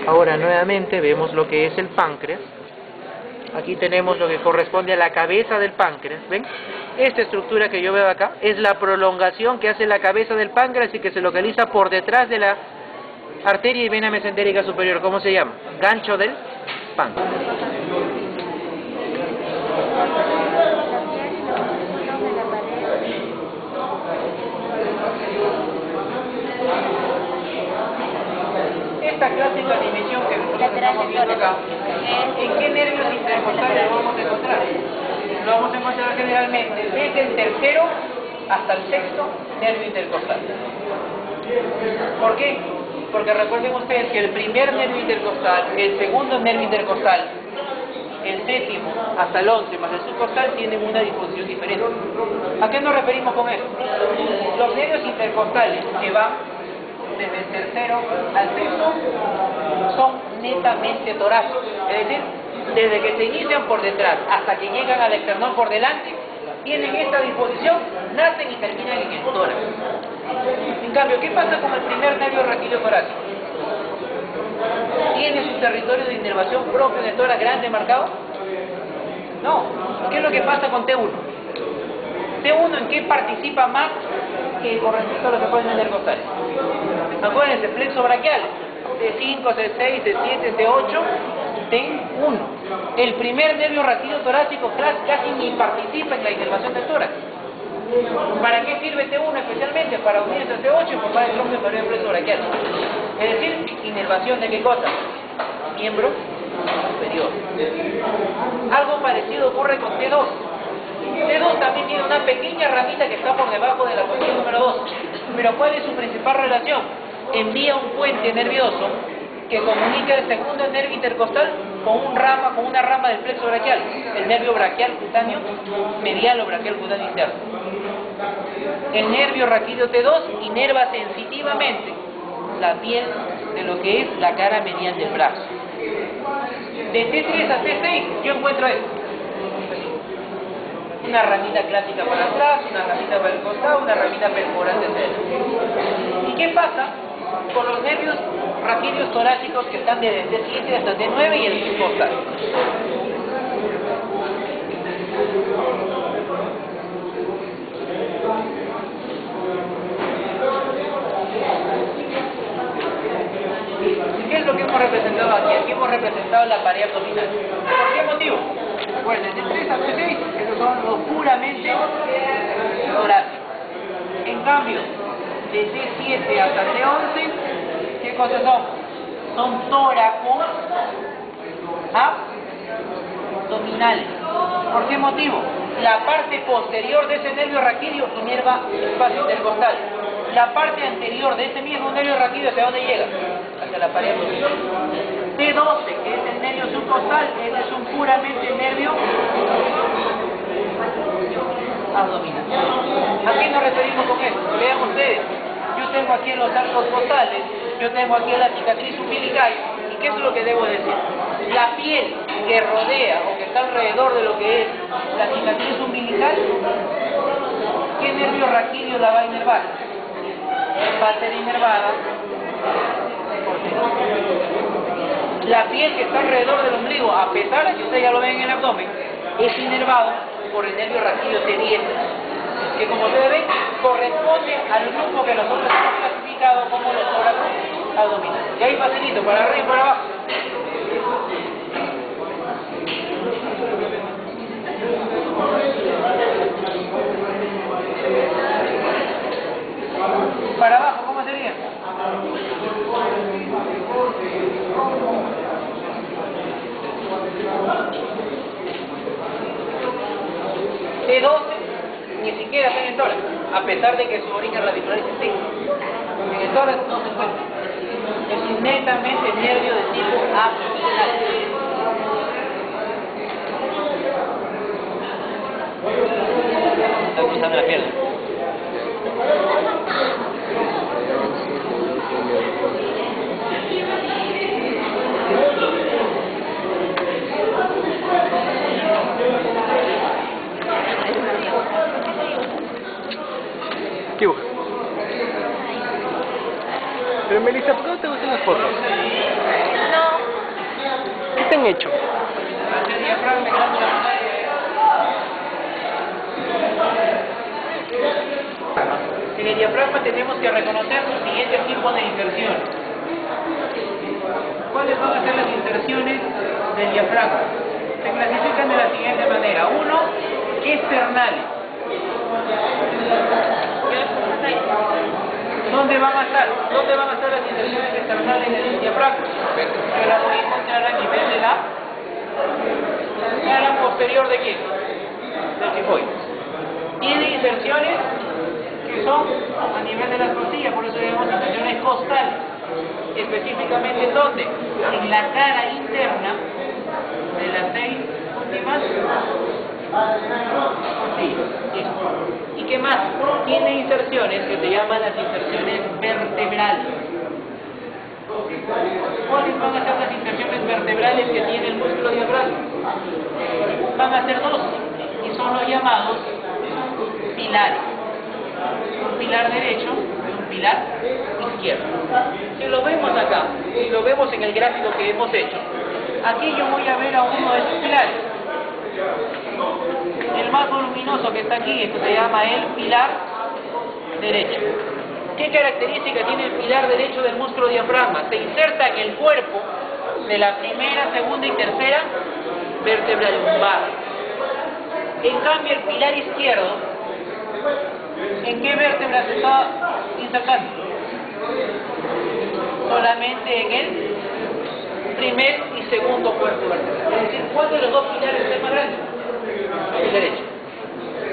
Ahora nuevamente vemos lo que es el páncreas. Aquí tenemos lo que corresponde a la cabeza del páncreas, ¿ven? Esta estructura que yo veo acá es la prolongación que hace la cabeza del páncreas y que se localiza por detrás de la arteria y vena mesentérica superior. ¿Cómo se llama? Gancho del páncreas. Esta clásica división que nosotros estamos viendo acá, ¿en qué nervios intercostales lo vamos a encontrar? Lo vamos a encontrar generalmente desde el tercero hasta el sexto nervio intercostal. ¿Por qué? Porque recuerden ustedes que el primer nervio intercostal, el segundo nervio intercostal, el séptimo hasta el 11 más el subcostal tienen una disposición diferente. ¿A qué nos referimos con eso? Los nervios intercostales que van desde el tercero al sexto son netamente torácicos, es decir, desde que se inician por detrás hasta que llegan al esternón por delante, tienen esta disposición, nacen y terminan en el tórax. En cambio, ¿qué pasa con el primer nervio raquídeo torácico? ¿Tiene su territorio de inervación propio en el tórax grande marcado? No. ¿Qué es lo que pasa con T1? T1 ¿en qué participa más que con respecto a lo que pueden intercostales? Acuérdense, plexo braquial, T5, T6, T7, T8, T1. El primer nervio raquídeo torácico casi ni participa en la inervación del tórax. ¿Para qué sirve T1 especialmente? Para unirse a T8 y formar el tronco inferior del plexo braquial. Es decir, inervación de qué cosa? Miembro superior. Algo parecido ocurre con T2. T2 también tiene una pequeña ramita que está por debajo de la costilla número 2. Pero ¿cuál es su principal relación? Envía un puente nervioso que comunica el segundo nervio intercostal con una rama del plexo braquial, el nervio braquial cutáneo medial o braquial cutáneo interno. El nervio raquídeo T2 inerva sensitivamente la piel de lo que es la cara medial del brazo. De T3 a T6 yo encuentro esto. Una ramita clásica para atrás, una ramita para el costado, una ramita perforante central. ¿Y qué pasa con los nervios raquídeos torácicos que están desde T7 hasta T9 y el subcostal? ¿Qué es lo que hemos representado aquí? Aquí hemos representado la pared abdominal. ¿Por qué motivo? Pues desde 3 a T6, esos son los puramente torácicos. En cambio, de T7 hasta T11, ¿qué cosas son? Son tóraco abdominales. ¿Por qué motivo? La parte posterior de ese nervio raquídeo inerva espacio intercostal. La parte anterior de ese mismo nervio raquídeo, ¿hacia dónde llega? Hacia la pared abdominal. T12, que es el nervio subcostal, ese es un puramente nervio abdominal. ¿A qué nos referimos con esto? Vean ustedes, yo tengo aquí en los arcos costales, yo tengo aquí la cicatriz umbilical, ¿y qué es lo que debo decir? La piel que rodea o que está alrededor de lo que es la cicatriz umbilical, ¿qué nervio raquídeo la va a inervar? Va a ser inervada por T12. La piel que está alrededor del ombligo, a pesar de que ustedes ya lo ven en el abdomen, es inervado por el nervio raquídeo T10, que como ustedes ven, corresponde al grupo que nosotros hemos clasificado como los tórax abdominales. Y ahí facilito, para arriba y para abajo. Para abajo, ¿cómo sería? T12 ni siquiera está en el tórax, a pesar de que su origen radicular sí. En el tórax no se encuentra. Es netamente nervio de tipo abdominal. Está cruzando la pierna. ¿Qué buscas? Pero Melissa, ¿por qué no te gustan las fotos? No, hecho. El diafragma y glándula mamaria. En el diafragma tenemos que reconocer los siguientes tipos de inserciones. ¿Cuáles van a ser las inserciones del diafragma? Se clasifican de la siguiente manera. Uno, externales. ¿Dónde van a estar? ¿Dónde van a estar las inserciones externales del diafragma? Que la voy a encontrar a nivel de la cara posterior de quién? Del tifoide. Tiene inserciones que son a nivel de las costillas, por eso llamamos inserciones costales. Específicamente ¿dónde? En la cara interna de las 6 últimas costillas. ¿Y qué más? Tiene inserciones que se llaman las inserciones vertebrales. ¿Cuáles van a ser las inserciones vertebrales que tiene el músculo diafragma? Van a ser dos, y son los llamados pilares. Un pilar derecho y un pilar izquierdo. Si lo vemos acá, si lo vemos en el gráfico que hemos hecho, aquí yo voy a ver a uno de estos pilares. El más voluminoso que está aquí, esto se llama el pilar derecho. ¿Qué característica tiene el pilar derecho del músculo diafragma? Se inserta en el cuerpo de la primera, segunda y tercera vértebra lumbar. En cambio, el pilar izquierdo, ¿en qué vértebra se está insertando? Solamente en el primer y segundo cuerpo vertebral. Es decir, ¿cuál de los dos pilares es el más grande? El derecho.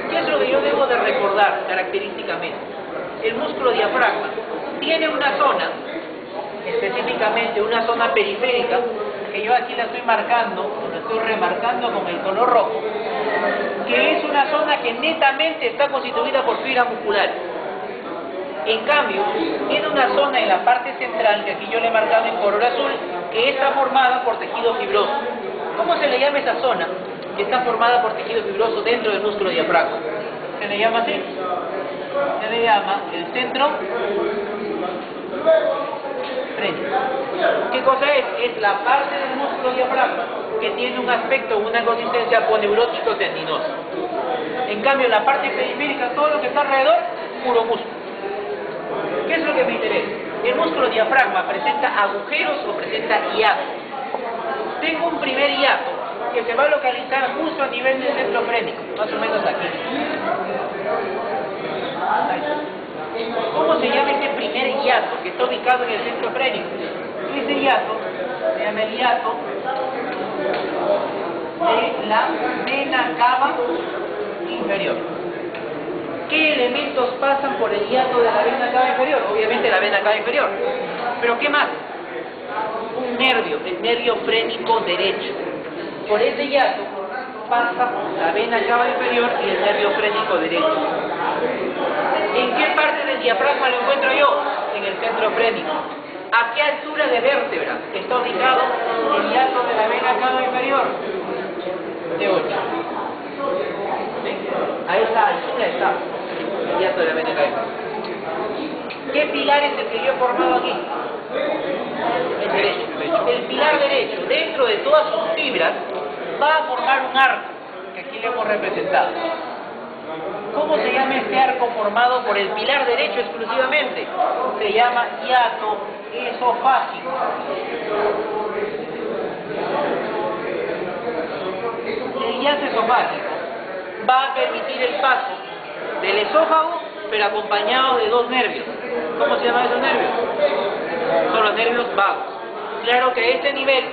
¿Qué es lo que yo debo de recordar característicamente? El músculo diafragma tiene una zona, específicamente una zona periférica, que yo aquí la estoy marcando, o la estoy remarcando con el color rojo, que es una zona que netamente está constituida por fibras musculares. En cambio, tiene una zona en la parte central, que aquí yo le he marcado en color azul, que está formada por tejido fibroso. ¿Cómo se le llama esa zona que está formada por tejido fibroso dentro del músculo diafragma? Se le llama así. Se le llama el centro frénico. ¿Qué cosa es? Es la parte del músculo diafragma que tiene un aspecto, una consistencia aponeurótico tendinosa. En cambio, la parte periférica, todo lo que está alrededor, puro músculo. ¿Qué es lo que me interesa? El músculo diafragma presenta agujeros o presenta hiatos. Tengo un primer hiato que se va a localizar justo a nivel del centro frénico, más o menos aquí. ¿Cómo se llama ese primer hiato que está ubicado en el centro frénico? Ese hiato se llama el hiato de la vena cava inferior. ¿Qué elementos pasan por el hiato de la vena cava inferior? Obviamente la vena cava inferior. ¿Pero qué más? Un nervio, el nervio frénico derecho. Por ese hiato pasa la vena cava inferior y el nervio frénico derecho. ¿En qué parte del diafragma lo encuentro yo? En el centro frénico. ¿A qué altura de vértebra está ubicado el hiato de la vena cava inferior? De 8. ¿Sí? A esa altura está el hiato de la vena cava inferior. ¿Qué pilar es el que yo he formado aquí? El derecho. El pilar derecho, dentro de todas sus fibras, va a formar un arco, que aquí le hemos representado. ¿Cómo se llama este arco formado por el pilar derecho exclusivamente? Se llama hiato esofágico. El hiato esofágico va a permitir el paso del esófago, pero acompañado de dos nervios. ¿Cómo se llaman esos nervios? Son los nervios vagos. Claro que a este nivel